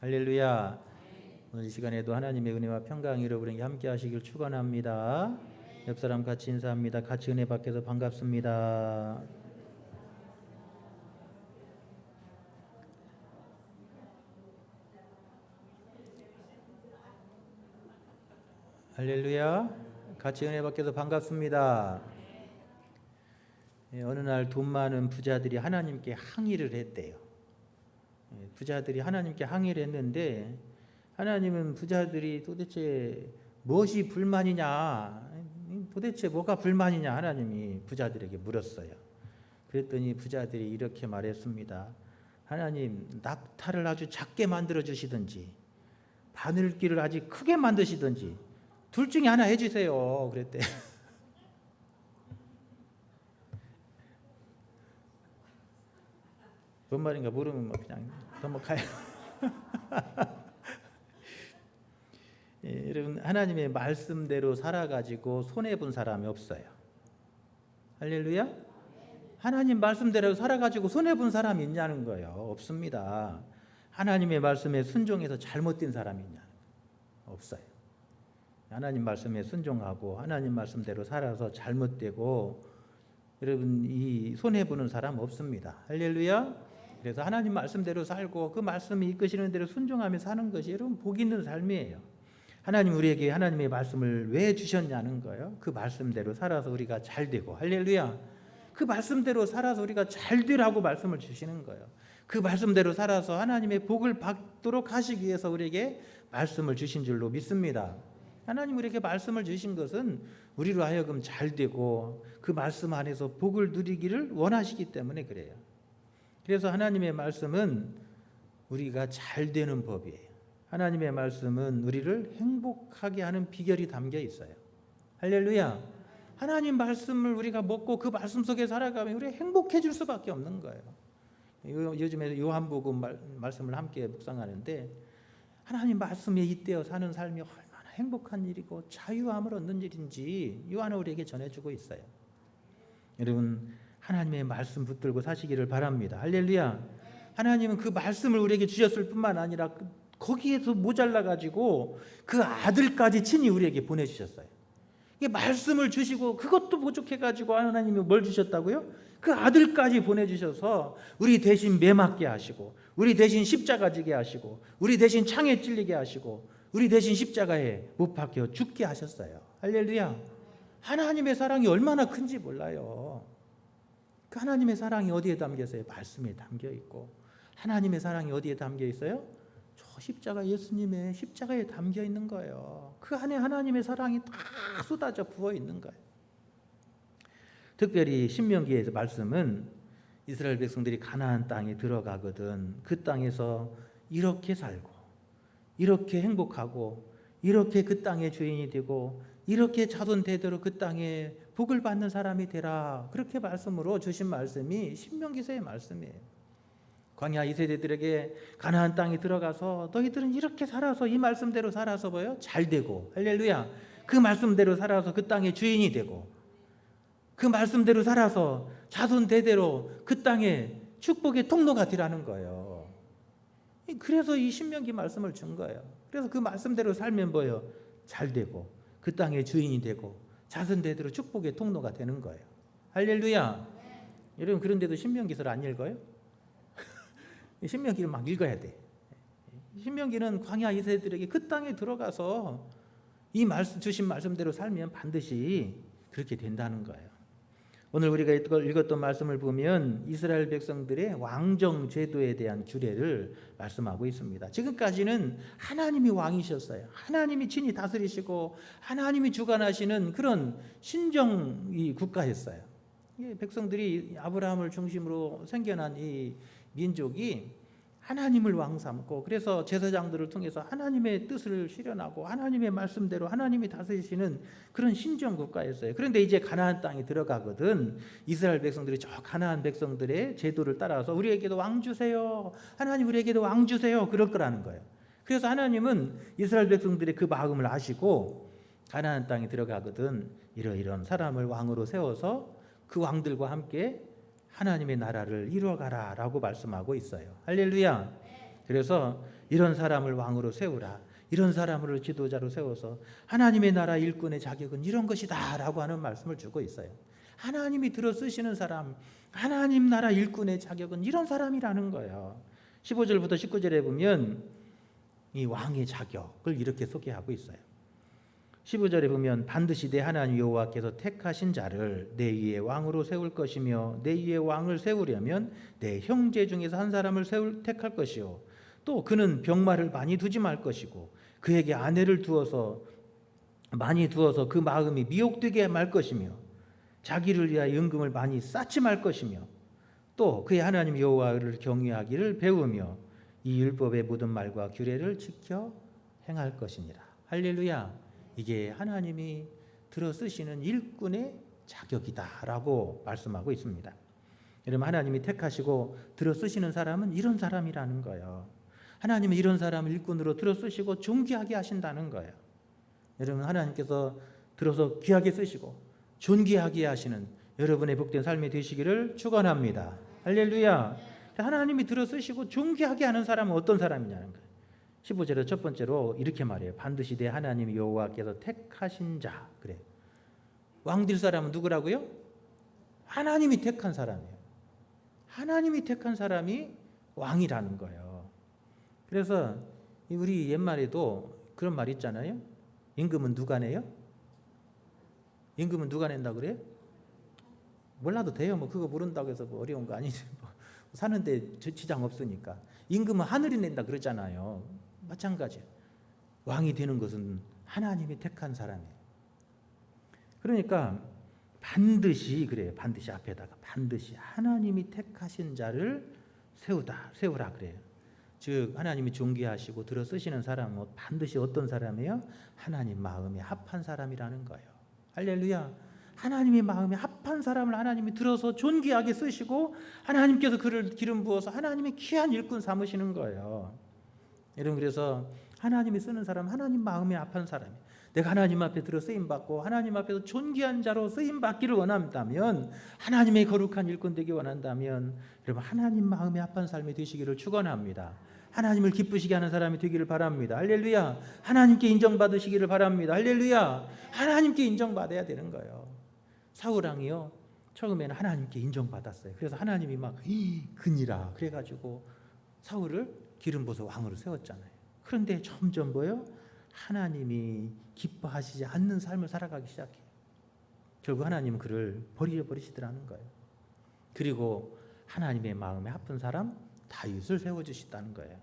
할렐루야. 오늘 이 시간에도 하나님의 은혜와 평강이 여러분에게 함께 하시길 축원합니다. 옆 사람 같이 인사합니다. 같이 은혜 받게서 반갑습니다. 할렐루야. 같이 은혜 받게서 반갑습니다. 어느 날 돈 많은 부자들이 하나님께 항의를 했대요. 부자들이 하나님께 항의를 했는데 하나님은 부자들이 도대체 무엇이 불만이냐, 도대체 뭐가 불만이냐 하나님이 부자들에게 물었어요. 그랬더니 부자들이 이렇게 말했습니다. 하나님, 낙타를 아주 작게 만들어 주시든지 바늘귀를 아주 크게 만드시든지 둘 중에 하나 해주세요. 그랬대. 뭔 말인가 모르면 뭐 그냥 넘어가요. 여러분, 하나님의 말씀대로 살아가지고 손해본 사람이 없어요. 할렐루야. 하나님 말씀대로 살아가지고 손해본 사람이 있냐는 거예요. 없습니다. 하나님의 말씀에 순종해서 잘못된 사람이 있냐? 없어요. 하나님 말씀에 순종하고 하나님 말씀대로 살아서 잘못되고 여러분 이 손해보는 사람 없습니다. 할렐루야. 그래서 하나님 말씀대로 살고 그 말씀이 이끄시는 대로 순종하며 사는 것이 여러분 복 있는 삶이에요. 하나님 우리에게 하나님의 말씀을 왜 주셨냐는 거예요. 그 말씀대로 살아서 우리가 잘 되고, 할렐루야. 그 말씀대로 살아서 우리가 잘 되라고 말씀을 주시는 거예요. 그 말씀대로 살아서 하나님의 복을 받도록 하시기 위해서 우리에게 말씀을 주신 줄로 믿습니다. 하나님 우리에게 말씀을 주신 것은 우리로 하여금 잘 되고 그 말씀 안에서 복을 누리기를 원하시기 때문에 그래요. 그래서 하나님의 말씀은 우리가 잘 되는 법이에요. 하나님의 말씀은 우리를 행복하게 하는 비결이 담겨 있어요. 할렐루야. 하나님 말씀을 우리가 먹고 그 말씀 속에 살아가면 우리가 행복해질 수밖에 없는 거예요. 요즘에 요한복음 말씀을 함께 묵상하는데 하나님 말씀에 잇대어 사는 삶이 얼마나 행복한 일이고 자유함을 얻는 일인지 요한은 우리에게 전해주고 있어요. 여러분 하나님의 말씀 붙들고 사시기를 바랍니다. 할렐루야. 하나님은 그 말씀을 우리에게 주셨을 뿐만 아니라 거기에서 모자라 가지고 그 아들까지 친히 우리에게 보내주셨어요. 이게 말씀을 주시고 그것도 부족해 가지고 하나님이 뭘 주셨다고요? 그 아들까지 보내주셔서 우리 대신 매 맞게 하시고 우리 대신 십자가 지게 하시고 우리 대신 창에 찔리게 하시고 우리 대신 십자가에 못 박혀 죽게 하셨어요. 할렐루야. 하나님의 사랑이 얼마나 큰지 몰라요. 그 하나님의 사랑이 어디에 담겨 있어요? 말씀에 담겨 있고. 하나님의 사랑이 어디에 담겨 있어요? 저 십자가, 예수님의 십자가에 담겨 있는 거예요. 그 안에 하나님의 사랑이 다 쏟아져 부어 있는 거예요. 특별히 신명기의 말씀은 이스라엘 백성들이 가나안 땅에 들어가거든 그 땅에서 이렇게 살고 이렇게 행복하고 이렇게 그 땅의 주인이 되고 이렇게 자손 대대로 그 땅에 복을 받는 사람이 되라, 그렇게 말씀으로 주신 말씀이 신명기서의 말씀이에요. 광야 2세대들에게 가나안 땅에 들어가서 너희들은 이렇게 살아서 이 말씀대로 살아서 뭐요? 잘 되고, 할렐루야. 그 말씀대로 살아서 그 땅의 주인이 되고 그 말씀대로 살아서 자손 대대로 그 땅에 축복의 통로가 되라는 거예요. 그래서 이 신명기 말씀을 준 거예요. 그래서 그 말씀대로 살면 뭐예요? 잘 되고 그 땅의 주인이 되고 자손 대대로 축복의 통로가 되는 거예요. 할렐루야. 여러분 그런데도 신명기서를 안 읽어요? 신명기를 막 읽어야 돼. 신명기는 광야 2세들에게 그 땅에 들어가서 이 말씀 주신 말씀대로 살면 반드시 그렇게 된다는 거예요. 오늘 우리가 읽었던 말씀을 보면 이스라엘 백성들의 왕정 제도에 대한 규례를 말씀하고 있습니다. 지금까지는 하나님이 왕이셨어요. 하나님이 친히 다스리시고 하나님이 주관하시는 그런 신정 국가였어요. 백성들이 아브라함을 중심으로 생겨난 이 민족이 하나님을 왕 삼고 그래서 제사장들을 통해서 하나님의 뜻을 실현하고 하나님의 말씀대로 하나님이 다스리시는 그런 신정 국가였어요. 그런데 이제 가나안 땅에 들어가거든 이스라엘 백성들이 저 가나안 백성들의 제도를 따라서 우리에게도 왕 주세요, 하나님 우리에게도 왕 주세요, 그럴 거라는 거예요. 그래서 하나님은 이스라엘 백성들의 그 마음을 아시고 가나안 땅에 들어가거든 이러이러한 사람을 왕으로 세워서 그 왕들과 함께 하나님의 나라를 이루어가라 라고 말씀하고 있어요. 할렐루야. 그래서 이런 사람을 왕으로 세우라. 이런 사람을 지도자로 세워서 하나님의 나라 일꾼의 자격은 이런 것이다 라고 하는 말씀을 주고 있어요. 하나님이 들어 쓰시는 사람, 하나님 나라 일꾼의 자격은 이런 사람이라는 거예요. 15절부터 19절에 보면 이 왕의 자격을 이렇게 소개하고 있어요. 15절에 보면 반드시 내 하나님 여호와께서 택하신 자를 내 위에 왕으로 세울 것이며 내 위에 왕을 세우려면 내 형제 중에서 한 사람을 택할 것이요 또 그는 병마를 많이 두지 말 것이고 그에게 아내를 많이 두어서 그 마음이 미혹되게 말 것이며 자기를 위하여 은금을 많이 쌓지 말 것이며 또 그의 하나님 여호와를 경외하기를 배우며 이 율법의 모든 말과 규례를 지켜 행할 것이니라. 할렐루야. 이게 하나님이 들어 쓰시는 일꾼의 자격이다라고 말씀하고 있습니다. 여러분, 하나님이 택하시고 들어 쓰시는 사람은 이런 사람이라는 거예요. 하나님은 이런 사람을 일꾼으로 들어 쓰시고 존귀하게 하신다는 거예요. 여러분, 하나님께서 들어서 귀하게 쓰시고 존귀하게 하시는 여러분의 복된 삶이 되시기를 축원합니다. 할렐루야. 하나님이 들어 쓰시고 존귀하게 하는 사람은 어떤 사람이냐는 거예요. 15절에 첫 번째로 이렇게 말해요. 반드시 내 하나님 여호와께서 택하신 자. 그래. 왕 될 사람은 누구라고요? 하나님이 택한 사람이에요. 하나님이 택한 사람이 왕이라는 거예요. 그래서 우리 옛말에도 그런 말 있잖아요. 임금은 누가 내요? 임금은 누가 낸다 그래요? 몰라도 돼요. 뭐 그거 모른다고 해서 뭐 어려운 거 아니지. 뭐 사는데 지장 없으니까. 임금은 하늘이 낸다 그러잖아요. 마찬가지예요. 왕이 되는 것은 하나님이 택한 사람이에요. 그러니까 반드시 그래요. 반드시 앞에다가 반드시 하나님이 택하신 자를 세우라 그래요. 즉 하나님이 존귀하시고 들어 쓰시는 사람은 반드시 어떤 사람이에요? 하나님 마음에 합한 사람이라는 거예요. 할렐루야. 하나님의 마음에 합한 사람을 하나님이 들어서 존귀하게 쓰시고 하나님께서 그를 기름 부어서 하나님의 귀한 일꾼 삼으시는 거예요. 여러분, 그래서 하나님이 쓰는 사람, 하나님 마음에 합한 사람이에요. 내가 하나님 앞에 들어 쓰임받고 하나님 앞에서 존귀한 자로 쓰임받기를 원한다면, 하나님의 거룩한 일꾼 되기 원한다면 여러분, 하나님 마음에 합한 삶이 되시기를 축원합니다. 하나님을 기쁘시게 하는 사람이 되기를 바랍니다. 할렐루야. 하나님께 인정받으시기를 바랍니다. 할렐루야. 하나님께 인정받아야 되는 거예요. 사울왕이요, 처음에는 하나님께 인정받았어요. 그래서 하나님이 막 근이라 그래가지고 사울을 기름 부어서 왕으로 세웠잖아요. 그런데 점점 뭐요? 하나님이 기뻐하시지 않는 삶을 살아가기 시작해요. 결국 하나님은 그를 버리시더라는 거예요. 그리고 하나님의 마음에 합한 사람 다윗을 세워주시다는 거예요.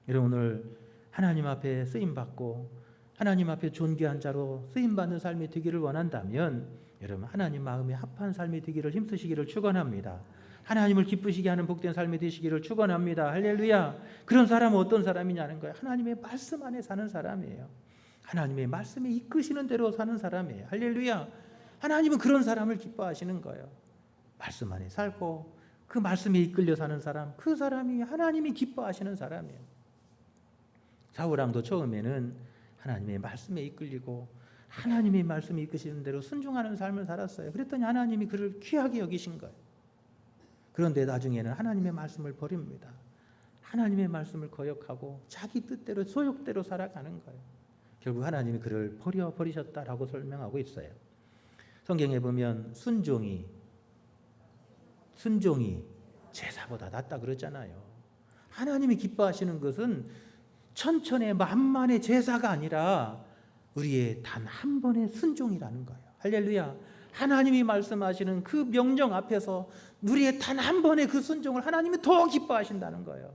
여러분, 오늘 하나님 앞에 쓰임받고 하나님 앞에 존귀한 자로 쓰임받는 삶이 되기를 원한다면 여러분, 하나님 마음에 합한 삶이 되기를 힘쓰시기를 축원합니다. 하나님을 기쁘시게 하는 복된 삶이 되시기를 축원합니다. 할렐루야. 그런 사람은 어떤 사람이냐는 거예요. 하나님의 말씀 안에 사는 사람이에요. 하나님의 말씀에 이끄시는 대로 사는 사람이에요. 할렐루야. 하나님은 그런 사람을 기뻐하시는 거예요. 말씀 안에 살고 그 말씀에 이끌려 사는 사람, 그 사람이 하나님이 기뻐하시는 사람이에요. 사울왕도 처음에는 하나님의 말씀에 이끌리고 하나님의 말씀에 이끄시는 대로 순종하는 삶을 살았어요. 그랬더니 하나님이 그를 귀하게 여기신 거예요. 그런데 나중에는 하나님의 말씀을 버립니다. 하나님의 말씀을 거역하고 자기 뜻대로 소욕대로 살아가는 거예요. 결국 하나님이 그를 버리셨다라고 설명하고 있어요. 성경에 보면 순종이 제사보다 낫다 그러잖아요. 하나님이 기뻐하시는 것은 천천의 만만의 제사가 아니라 우리의 단 한 번의 순종이라는 거예요. 할렐루야. 하나님이 말씀하시는 그 명령 앞에서 우리의 단 한 번의 그 순종을 하나님이 더 기뻐하신다는 거예요.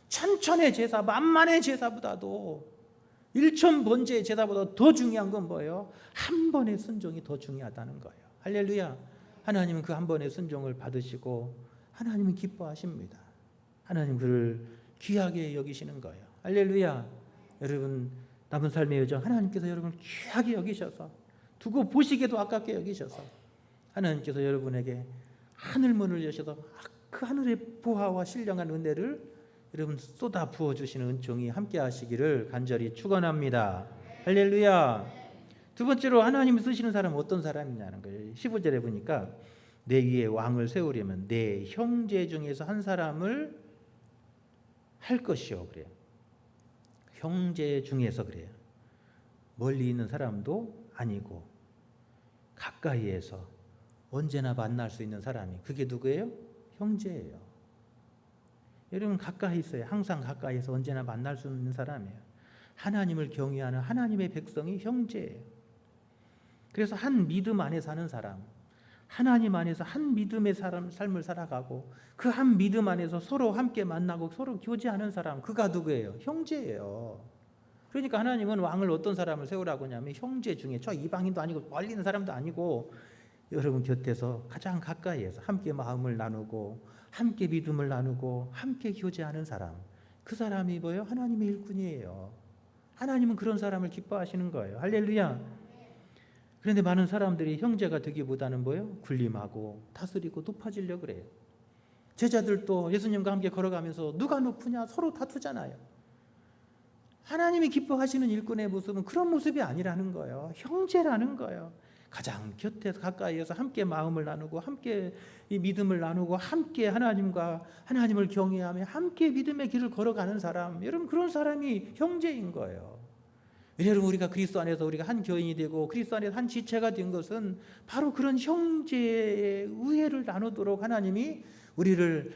천천의 제사, 만만의 제사보다도 일천 번제의 제사보다 더 중요한 건 뭐예요? 한 번의 순종이 더 중요하다는 거예요. 할렐루야. 하나님은 그 한 번의 순종을 받으시고 하나님은 기뻐하십니다. 하나님 그를 귀하게 여기시는 거예요. 할렐루야. 여러분, 남은 삶의 여정 하나님께서 여러분을 귀하게 여기셔서 두고 보시기에도 아깝게 여기셔서 하나님께서 여러분에게 하늘문을 여셔서 그 하늘의 보화와 신령한 은혜를 여러분 쏟아 부어주시는 은총이 함께 하시기를 간절히 축원합니다. 할렐루야. 두 번째로 하나님이 쓰시는 사람은 어떤 사람이냐는 거예요. 15절에 보니까 내 위에 왕을 세우려면 내 형제 중에서 한 사람을 할 것이요 그래요. 형제 중에서 그래요. 멀리 있는 사람도 아니고 가까이에서 언제나 만날 수 있는 사람이, 그게 누구예요? 형제예요. 여러분 가까이 있어요. 항상 가까이에서 언제나 만날 수 있는 사람이에요. 하나님을 경외하는 하나님의 백성이 형제예요. 그래서 한 믿음 안에 사는 사람, 하나님 안에서 한 믿음의 삶을 살아가고 그 한 믿음 안에서 서로 함께 만나고 서로 교제하는 사람, 그가 누구예요? 형제예요. 그러니까 하나님은 왕을 어떤 사람을 세우라고 하냐면 형제 중에, 저 이방인도 아니고 멀리 있는 사람도 아니고 여러분 곁에서 가장 가까이에서 함께 마음을 나누고 함께 믿음을 나누고 함께 교제하는 사람, 그 사람이 뭐예요? 하나님의 일꾼이에요. 하나님은 그런 사람을 기뻐하시는 거예요. 할렐루야. 그런데 많은 사람들이 형제가 되기보다는 뭐예요? 군림하고 다스리고 높아지려고 그래요. 제자들도 예수님과 함께 걸어가면서 누가 높으냐 서로 다투잖아요. 하나님이 기뻐하시는 일꾼의 모습은 그런 모습이 아니라는 거예요. 형제라는 거예요. 가장 곁에서 가까이에서 함께 마음을 나누고 함께 이 믿음을 나누고 함께 하나님을 경외하며 함께 믿음의 길을 걸어가는 사람, 여러분 그런 사람이 형제인 거예요. 여러분 우리가 그리스도 안에서 우리가 한 교인이 되고 그리스도 안에서 한 지체가 된 것은 바로 그런 형제의 우애를 나누도록 하나님이 우리를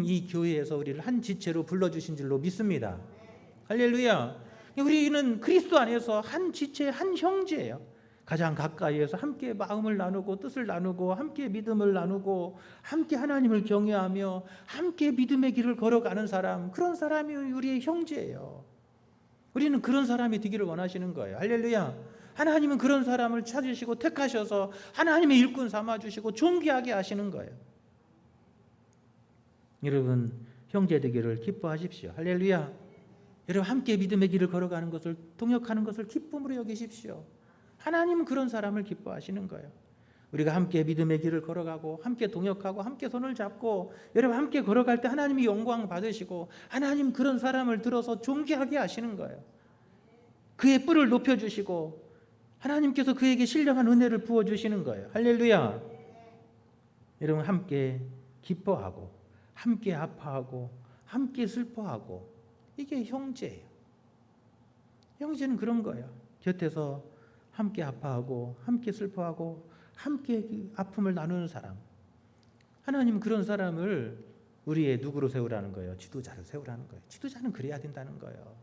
이 교회에서 우리를 한 지체로 불러주신 줄로 믿습니다. 할렐루야. 우리는 그리스도 안에서 한 지체, 한 형제예요. 가장 가까이에서 함께 마음을 나누고 뜻을 나누고 함께 믿음을 나누고 함께 하나님을 경외하며 함께 믿음의 길을 걸어가는 사람, 그런 사람이 우리의 형제예요. 우리는 그런 사람이 되기를 원하시는 거예요. 할렐루야. 하나님은 그런 사람을 찾으시고 택하셔서 하나님의 일꾼 삼아주시고 존귀하게 하시는 거예요. 여러분 형제 되기를 기뻐하십시오. 할렐루야. 여러분 함께 믿음의 길을 걸어가는 것을, 동역하는 것을 기쁨으로 여기십시오. 하나님은 그런 사람을 기뻐하시는 거예요. 우리가 함께 믿음의 길을 걸어가고 함께 동역하고 함께 손을 잡고 여러분 함께 걸어갈 때 하나님이 영광 받으시고 하나님 그런 사람을 들어서 존귀하게 하시는 거예요. 그의 뿔을 높여주시고 하나님께서 그에게 신령한 은혜를 부어주시는 거예요. 할렐루야. 여러분 함께 기뻐하고 함께 아파하고 함께 슬퍼하고, 이게 형제예요. 형제는 그런 거예요. 곁에서 함께 아파하고 함께 슬퍼하고 함께 아픔을 나누는 사람. 하나님은 그런 사람을 우리의 누구로 세우라는 거예요? 지도자로 세우라는 거예요. 지도자는 그래야 된다는 거예요.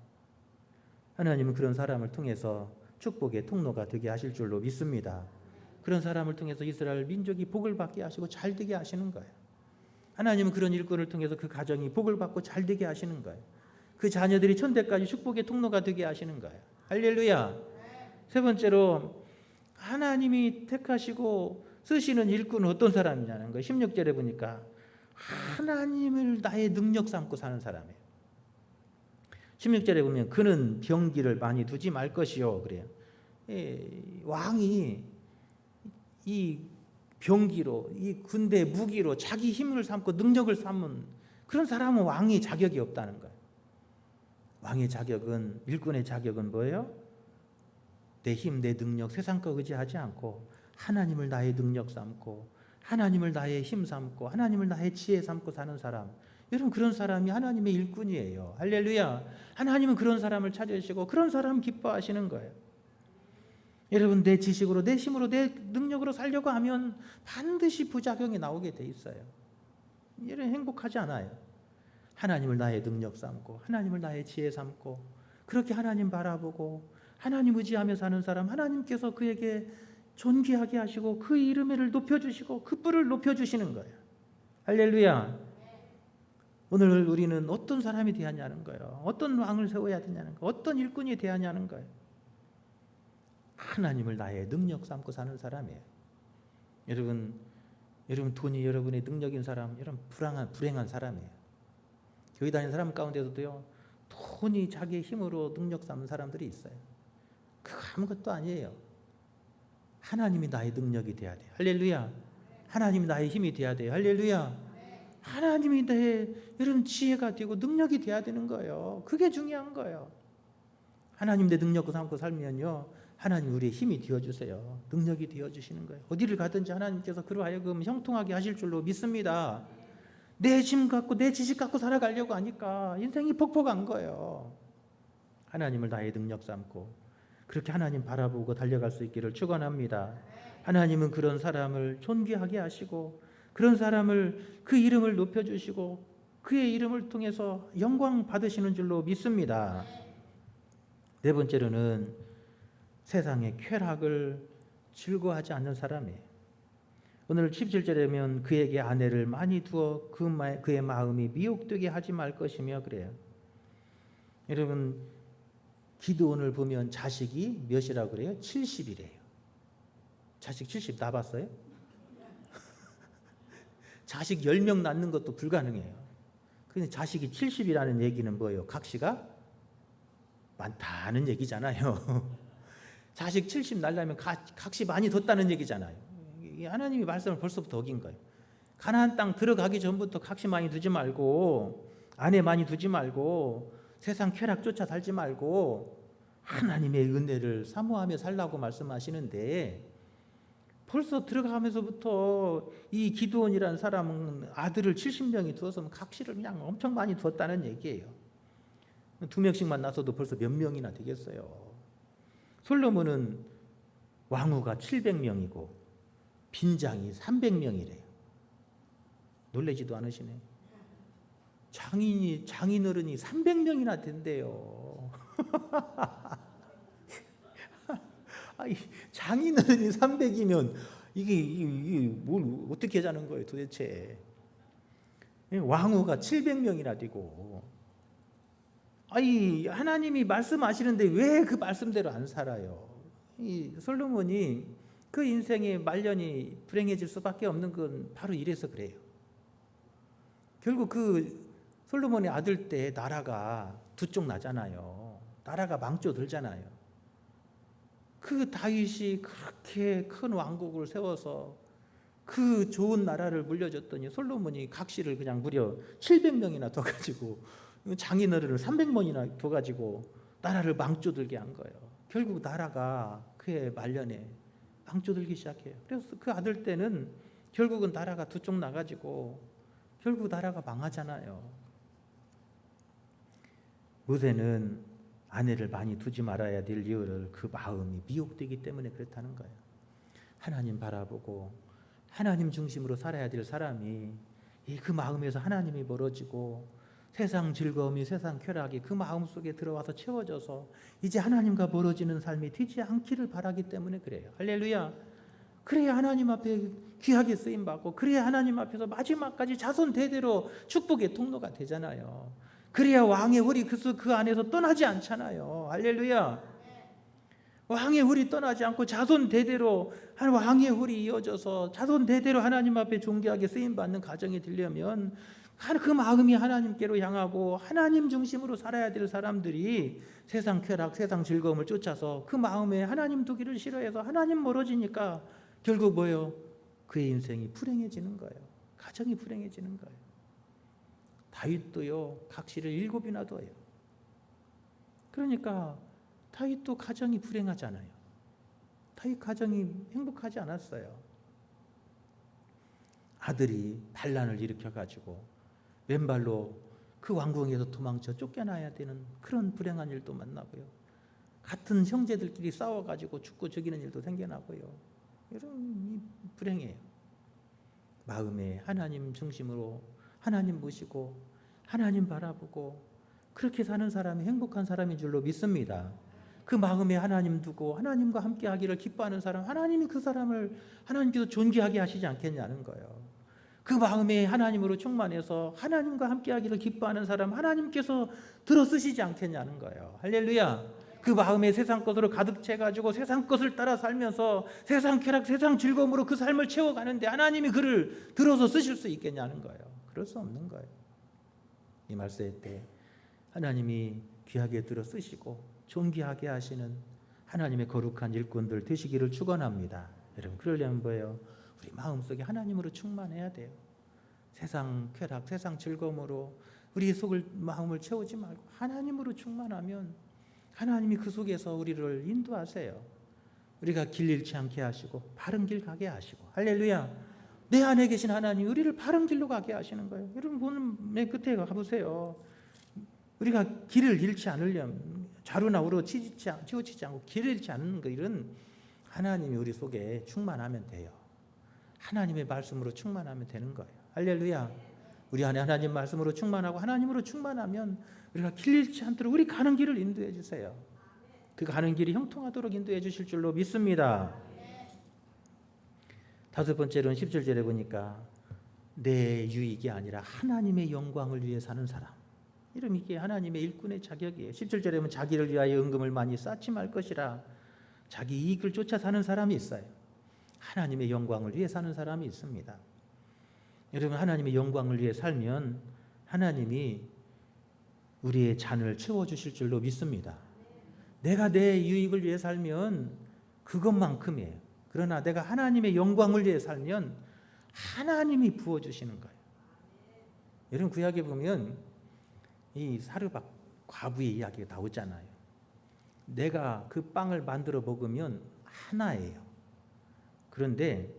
하나님은 그런 사람을 통해서 축복의 통로가 되게 하실 줄로 믿습니다. 그런 사람을 통해서 이스라엘 민족이 복을 받게 하시고 잘 되게 하시는 거예요. 하나님은 그런 일꾼을 통해서 그 가정이 복을 받고 잘 되게 하시는 거예요. 그 자녀들이 천대까지 축복의 통로가 되게 하시는 거예요. 할렐루야. 세 번째로 하나님이 택하시고 쓰시는 일꾼은 어떤 사람이냐는 거예요. 16절에 보니까 하나님을 나의 능력 삼고 사는 사람이에요. 16절에 보면 그는 병기를 많이 두지 말 것이요 그래요. 왕이 이 병기로, 이 군대 무기로 자기 힘을 삼고 능력을 삼은 그런 사람은 왕의 자격이 없다는 거예요. 왕의 자격은, 일꾼의 자격은 뭐예요? 내 힘, 내 능력, 세상 거 의지하지 않고 하나님을 나의 능력 삼고 하나님을 나의 힘 삼고 하나님을 나의 지혜 삼고 사는 사람, 여러분 그런 사람이 하나님의 일꾼이에요. 할렐루야. 하나님은 그런 사람을 찾으시고 그런 사람 기뻐하시는 거예요. 여러분 내 지식으로, 내 힘으로, 내 능력으로 살려고 하면 반드시 부작용이 나오게 돼 있어요. 이런 행복하지 않아요. 하나님을 나의 능력 삼고 하나님을 나의 지혜 삼고 그렇게 하나님 바라보고 하나님 의지하며 사는 사람, 하나님께서 그에게 존귀하게 하시고 그 이름을 높여주시고 그 뿔을 높여주시는 거예요. 할렐루야. 오늘 우리는 어떤 사람이 되어야 하냐는 거예요. 어떤 왕을 세워야 되냐는 거예요. 어떤 일꾼이 되어야 하냐는 거예요. 하나님을 나의 능력 삼고 사는 사람이에요. 여러분 돈이 여러분의 능력인 사람, 여러분 불행한 사람이에요. 교회 다니는 사람 가운데서도요, 돈이 자기의 힘으로 능력 삼는 사람들이 있어요. 그거 아무것도 아니에요. 하나님이 나의 능력이 돼야 돼요. 할렐루야. 하나님이 나의 힘이 돼야 돼요. 할렐루야. 하나님이 나의 여러분 지혜가 되고 능력이 돼야 되는 거예요. 그게 중요한 거예요. 하나님 내 능력을 삼고 살면요, 하나님 우리의 힘이 되어주세요. 능력이 되어주시는 거예요. 어디를 가든지 하나님께서 그러하여금 형통하게 하실 줄로 믿습니다. 내 힘 갖고 내 지식 갖고 살아가려고 하니까 인생이 퍽퍽한 거예요. 하나님을 나의 능력 삼고 그렇게 하나님 바라보고 달려갈 수 있기를 축원합니다. 하나님은 그런 사람을 존귀하게 하시고 그런 사람을 그 이름을 높여주시고 그의 이름을 통해서 영광 받으시는 줄로 믿습니다. 네 번째로는 세상의 쾌락을 즐거워하지 않는 사람이에요. 오늘 17절에 보면 그에게 아내를 많이 두어 그의 마음이 미혹되게 하지 말 것이며 그래요. 여러분 기드온을 보면 자식이 몇이라고 그래요? 70이래요. 자식 70 낳아봤어요? 자식 10명 낳는 것도 불가능해요. 근데 자식이 70이라는 얘기는 뭐예요? 각시가 많다는 얘기잖아요. 자식 70 낳으려면 각시 많이 뒀다는 얘기잖아요. 하나님이 말씀을 벌써부터 어긴 거예요. 가나안 땅 들어가기 전부터 각시 많이 두지 말고 아내 많이 두지 말고 세상 쾌락 쫓아 살지 말고 하나님의 은혜를 사모하며 살라고 말씀하시는데 벌써 들어가면서부터 이 기드온이라는 사람은 아들을 70명이 두어서 각시를 그냥 엄청 많이 두었다는 얘기예요. 2명씩만 낳아서도 벌써 몇 명이나 되겠어요. 솔로몬은 왕후가 700명이고 빈장이 300명이래요. 놀라지도 않으시네. 장인어른이 300명이나 된대요. 아니, 장인어른이 300이면 이게 뭘 어떻게 하자는 거예요 도대체. 왕후가 700명이나 되고 아니 하나님이 말씀하시는데 왜 그 말씀대로 안 살아요? 이 솔로몬이 그 인생의 말년이 불행해질 수밖에 없는 건 바로 이래서 그래요. 결국 그 솔로몬의 아들 때 나라가 두 쪽 나잖아요. 나라가 망조들잖아요. 그 다윗이 그렇게 큰 왕국을 세워서 그 좋은 나라를 물려줬더니 솔로몬이 각시를 그냥 무려 700명이나 둬가지고 장인어른을 300명이나 둬가지고 나라를 망조들게 한 거예요. 결국 나라가 그의 말년에 망조들기 시작해요. 그래서 그 아들 때는 결국은 나라가 두 쪽 나가지고 결국 나라가 망하잖아요. 모세는 아내를 많이 두지 말아야 될 이유를 그 마음이 미혹되기 때문에 그렇다는 거예요. 하나님 바라보고 하나님 중심으로 살아야 될 사람이 그 마음에서 하나님이 멀어지고 세상 즐거움이 세상 쾌락이 그 마음 속에 들어와서 채워져서 이제 하나님과 멀어지는 삶이 되지 않기를 바라기 때문에 그래요. 할렐루야. 그래야 하나님 앞에 귀하게 쓰임받고 그래야 하나님 앞에서 마지막까지 자손 대대로 축복의 통로가 되잖아요. 그래야 왕의 홀이 그 안에서 떠나지 않잖아요. 할렐루야. 왕의 홀이 떠나지 않고 자손 대대로 왕의 홀이 이어져서 자손 대대로 하나님 앞에 존귀하게 쓰임받는 가정이 되려면 그 마음이 하나님께로 향하고 하나님 중심으로 살아야 될 사람들이 세상 쾌락, 세상 즐거움을 쫓아서 그 마음에 하나님 두기를 싫어해서 하나님 멀어지니까 결국 뭐예요? 그의 인생이 불행해지는 거예요. 가정이 불행해지는 거예요. 다윗도요 각시를 7이나 둬요. 그러니까 다윗도 가정이 불행하잖아요. 다윗 가정이 행복하지 않았어요. 아들이 반란을 일으켜가지고 왼발로 그 왕궁에서 도망쳐 쫓겨나야 되는 그런 불행한 일도 만나고요. 같은 형제들끼리 싸워가지고 죽고 죽이는 일도 생겨나고요. 이런 불행해요. 마음에 하나님 중심으로 하나님 모시고 하나님 바라보고 그렇게 사는 사람이 행복한 사람인 줄로 믿습니다. 그 마음에 하나님 두고 하나님과 함께 하기를 기뻐하는 사람, 하나님이 그 사람을 하나님께서 존귀하게 하시지 않겠냐는 거예요. 그 마음에 하나님으로 충만해서 하나님과 함께 하기를 기뻐하는 사람, 하나님께서 들어 쓰시지 않겠냐는 거예요. 할렐루야. 그 마음에 세상 것으로 가득 채가지고 세상 것을 따라 살면서 세상 쾌락, 세상 즐거움으로 그 삶을 채워가는데 하나님이 그를 들어서 쓰실 수 있겠냐는 거예요. 그럴 수 없는 거예요. 이 말씀 때 하나님이 귀하게 들어 쓰시고 존귀하게 하시는 하나님의 거룩한 일꾼들 되시기를 축원합니다. 여러분 그러려면 뭐예요? 우리 마음속에 하나님으로 충만해야 돼요. 세상 쾌락, 세상 즐거움으로 우리 속을 마음을 채우지 말고 하나님으로 충만하면 하나님이 그 속에서 우리를 인도하세요. 우리가 길 잃지 않게 하시고 바른 길 가게 하시고 할렐루야. 내 안에 계신 하나님 우리를 바른 길로 가게 하시는 거예요. 여러분 오늘 맨 끝에 가보세요. 우리가 길을 잃지 않으려면 좌루나 우로 치우치지 않고 길을치 않는 거, 이런 하나님이 우리 속에 충만하면 돼요. 하나님의 말씀으로 충만하면 되는 거예요. 할렐루야. 우리 안에 하나님 말씀으로 충만하고 하나님으로 충만하면 우리가 길 잃지 않도록 우리 가는 길을 인도해 주세요. 그 가는 길이 형통하도록 인도해 주실 줄로 믿습니다. 다섯 번째로는 17절에 보니까 내 유익이 아니라 하나님의 영광을 위해 사는 사람. 이런 이게 하나님의 일꾼의 자격이에요. 17절에 보면 자기를 위하여 은금을 많이 쌓지 말 것이라. 자기 이익을 쫓아 사는 사람이 있어요. 하나님의 영광을 위해 사는 사람이 있습니다. 여러분, 하나님의 영광을 위해 살면 하나님이 우리의 잔을 채워주실 줄로 믿습니다. 내가 내 유익을 위해 살면 그것만큼이에요. 그러나 내가 하나님의 영광을 위해 살면 하나님이 부어주시는 거예요. 여러분, 구약에 보면 이 사르밧 과부의 이야기가 나오잖아요. 내가 그 빵을 만들어 먹으면 하나예요. 그런데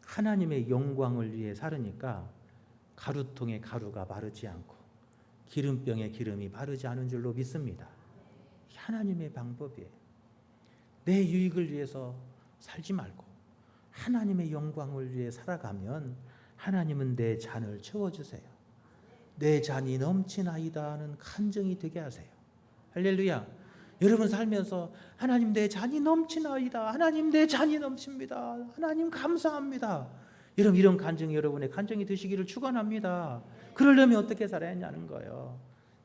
하나님의 영광을 위해 살으니까 가루통의 가루가 마르지 않고 기름병의 기름이 마르지 않은 줄로 믿습니다. 하나님의 방법이에요. 내 유익을 위해서 살지 말고 하나님의 영광을 위해 살아가면 하나님은 내 잔을 채워주세요. 내 잔이 넘치나이다 하는 간증이 되게 하세요. 할렐루야. 여러분 살면서 하나님 내 잔이 넘치나이다, 하나님 내 잔이 넘칩니다, 하나님 감사합니다, 이런 간증이 여러분의 간증이 되시기를 축원합니다. 그러려면 어떻게 살아야 하냐는 거예요.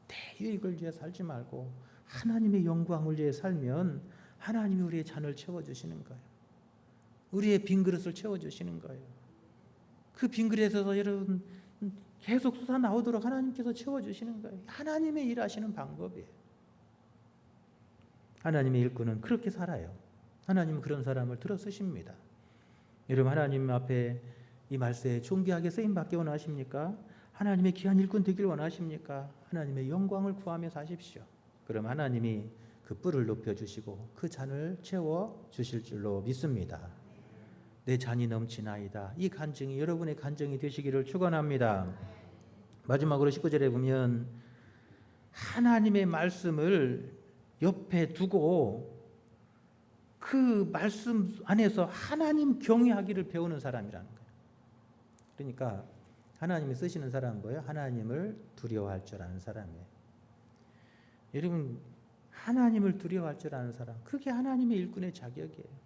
내 유익을 위해 살지 말고 하나님의 영광을 위해 살면 하나님이 우리의 잔을 채워주시는 거예요. 우리의 빈 그릇을 채워주시는 거예요. 그 빈 그릇에서 여러분 계속 솟아나오도록 하나님께서 채워주시는 거예요. 하나님의 일하시는 방법이에요. 하나님의 일꾼은 그렇게 살아요. 하나님은 그런 사람을 들어 쓰십니다. 여러분, 하나님 앞에 이 말세에 존귀하게 쓰임받기 원하십니까? 하나님의 귀한 일꾼 되길 원하십니까? 하나님의 영광을 구하며 사십시오. 그럼 하나님이 그 뿔을 높여주시고 그 잔을 채워주실 줄로 믿습니다. 내 잔이 넘치나이다. 이 간증이 여러분의 간증이 되시기를 축원합니다. 마지막으로 19절에 보면 하나님의 말씀을 옆에 두고 그 말씀 안에서 하나님 경외하기를 배우는 사람이라는 거예요. 그러니까 하나님이 쓰시는 사람은 뭐예요? 하나님을 두려워할 줄 아는 사람이에요. 여러분, 하나님을 두려워할 줄 아는 사람, 그게 하나님의 일꾼의 자격이에요.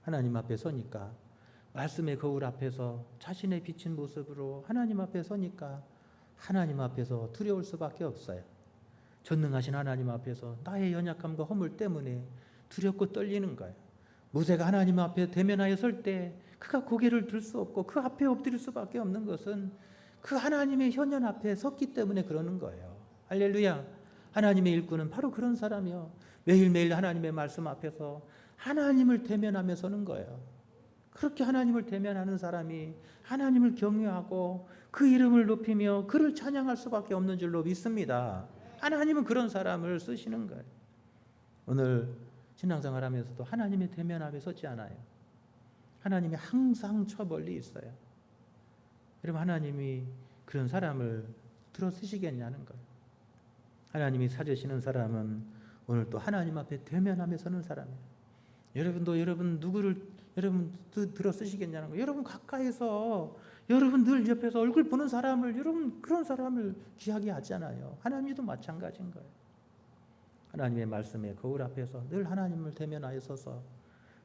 하나님 앞에 서니까, 말씀의 거울 앞에서 자신의 비친 모습으로 하나님 앞에 서니까 하나님 앞에서 두려울 수밖에 없어요. 전능하신 하나님 앞에서 나의 연약함과 허물 때문에 두렵고 떨리는 거예요. 모세가 하나님 앞에 대면하여 설 때 그가 고개를 들 수 없고 그 앞에 엎드릴 수밖에 없는 것은 그 하나님의 현현 앞에 섰기 때문에 그러는 거예요. 할렐루야. 하나님의 일꾼은 바로 그런 사람이요. 매일매일 하나님의 말씀 앞에서 하나님을 대면하며 서는 거예요. 그렇게 하나님을 대면하는 사람이 하나님을 경외하고 그 이름을 높이며 그를 찬양할 수밖에 없는 줄로 믿습니다. 하나님은 그런 사람을 쓰시는 거예요. 오늘 신앙생활 하면서도 하나님의 대면 앞에 섰지 않아요. 하나님이 항상 저 멀리 있어요. 여러분, 하나님이 그런 사람을 들어 쓰시겠냐는 거예요. 하나님이 찾으시는 사람은 오늘 또 하나님 앞에 대면하며 서는 사람이에요. 여러분도 여러분 누구를 여러분 들어 쓰시겠냐는 거예요. 여러분 가까이서 여러분 늘 옆에서 얼굴 보는 사람을, 여러분 그런 사람을 귀하게 하잖아요. 하나님도 마찬가지인 거예요. 하나님의 말씀에 거울 앞에서 늘 하나님을 대면하여 서서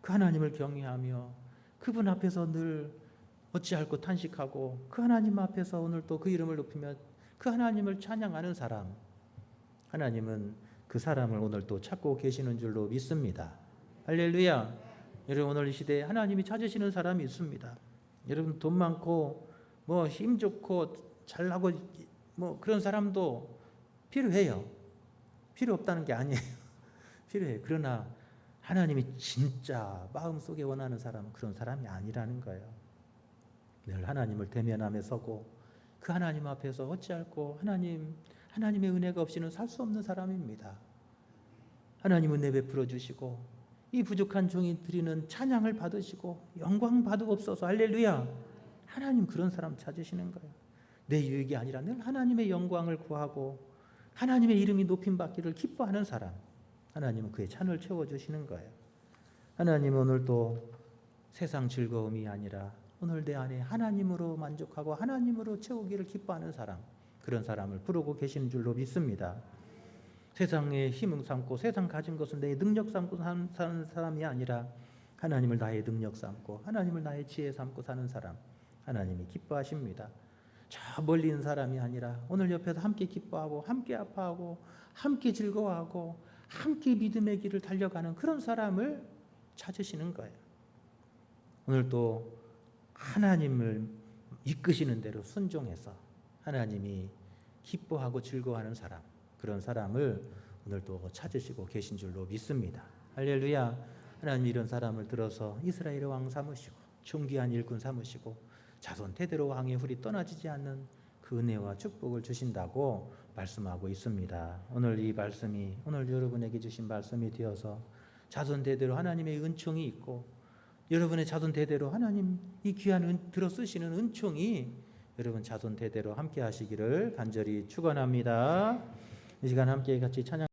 그 하나님을 경외하며 그분 앞에서 늘 어찌할꼬 탄식하고 그 하나님 앞에서 오늘 또 그 이름을 높이며 그 하나님을 찬양하는 사람, 하나님은 그 사람을 오늘 또 찾고 계시는 줄로 믿습니다. 할렐루야. 여러분, 오늘 이 시대에 하나님이 찾으시는 사람이 있습니다. 여러분, 돈 많고 뭐 힘 좋고 잘나고 뭐 그런 사람도 필요해요. 필요 없다는 게 아니에요. 필요해요. 그러나 하나님이 진짜 마음속에 원하는 사람은 그런 사람이 아니라는 거예요. 늘 하나님을 대면하며 서고 그 하나님 앞에서 어찌할꼬 하나님의 은혜가 없이는 살 수 없는 사람입니다. 하나님 은혜 베풀어 주시고 이 부족한 종이 드리는 찬양을 받으시고 영광 받으옵소서. 할렐루야. 하나님 그런 사람 찾으시는 거예요. 내 유익이 아니라 늘 하나님의 영광을 구하고 하나님의 이름이 높임 받기를 기뻐하는 사람, 하나님은 그의 찬을 채워주시는 거예요. 하나님은 오늘 또 세상 즐거움이 아니라 오늘 내 안에 하나님으로 만족하고 하나님으로 채우기를 기뻐하는 사람, 그런 사람을 부르고 계시는 줄로 믿습니다. 세상의 힘을 삼고 세상 가진 것은 내 능력 삼고 사는 사람이 아니라 하나님을 나의 능력 삼고 하나님을 나의 지혜 삼고 사는 사람, 하나님이 기뻐하십니다. 저 멀리 있는 사람이 아니라 오늘 옆에서 함께 기뻐하고 함께 아파하고 함께 즐거워하고 함께 믿음의 길을 달려가는 그런 사람을 찾으시는 거예요. 오늘 또 하나님을 이끄시는 대로 순종해서 하나님이 기뻐하고 즐거워하는 사람, 그런 사람을 오늘 또 찾으시고 계신 줄로 믿습니다. 할렐루야. 하나님 이런 사람을 들어서 이스라엘의 왕 삼으시고 존귀한 일꾼 삼으시고 자손 대대로 왕의 훌이 떠나지지 않는 그 은혜와 축복을 주신다고 말씀하고 있습니다. 오늘 이 말씀이 오늘 여러분에게 주신 말씀이 되어서 자손 대대로 하나님의 은총이 있고 여러분의 자손 대대로 하나님 이 귀한 들어 쓰시는 은총이 여러분 자손 대대로 함께 하시기를 간절히 축원합니다. 이 시간 함께 같이 찬양